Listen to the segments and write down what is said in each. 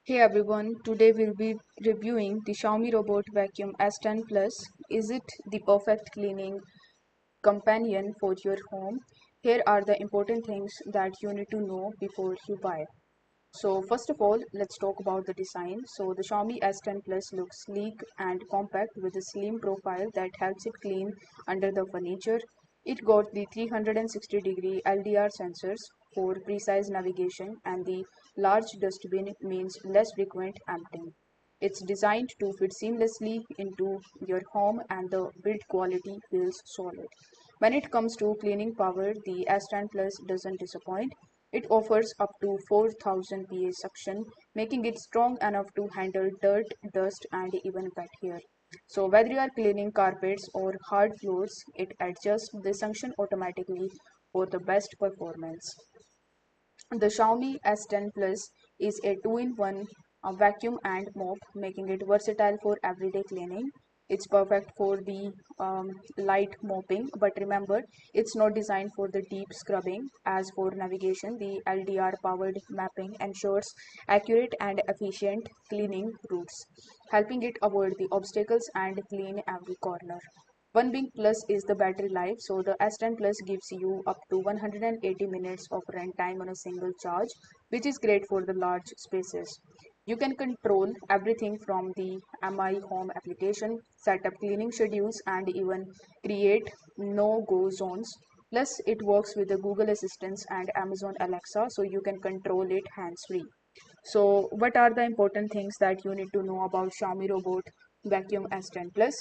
Hey everyone, today we'll be reviewing the Xiaomi Robot Vacuum S10 Plus. Is it the perfect cleaning companion for your home? Here are the important things that you need to know before you buy. So first of all, let's talk about the design. So the Xiaomi S10 Plus looks sleek and compact with a slim profile that helps it clean under the furniture. It got the 360-degree LDR sensors for precise navigation, and the large dustbin means less frequent emptying. It's designed to fit seamlessly into your home, and the build quality feels solid. When it comes to cleaning power, the S10 Plus doesn't disappoint. It offers up to 4000 PA suction, making it strong enough to handle dirt, dust, and even pet hair. So whether you are cleaning carpets or hard floors, it adjusts the suction automatically for the best performance. The Xiaomi S10 Plus is a two-in-one vacuum and mop, making it versatile for everyday cleaning. It's perfect for the light mopping, but remember, it's not designed for the deep scrubbing. As for navigation, the LDR-powered mapping ensures accurate and efficient cleaning routes, helping it avoid the obstacles and clean every corner. One big plus is the battery life. So the S10 Plus gives you up to 180 minutes of runtime on a single charge, which is great for the large spaces. You can control everything from the MI Home application, set up cleaning schedules, and even create no-go zones. Plus, it works with the Google Assistant and Amazon Alexa, so you can control it hands-free. So, what are the important things that you need to know about Xiaomi Robot Vacuum S10 Plus?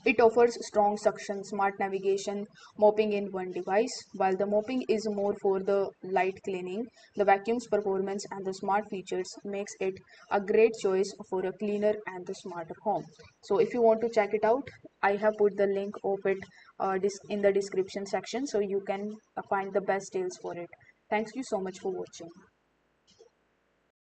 It offers strong suction, smart navigation, mopping in one device. While the mopping is more for the light cleaning, the vacuum's performance and the smart features makes it a great choice for a cleaner and the smarter home. So if you want to check it out, I have put the link of it in the description section, so you can find the best deals for it. Thank you so much for watching.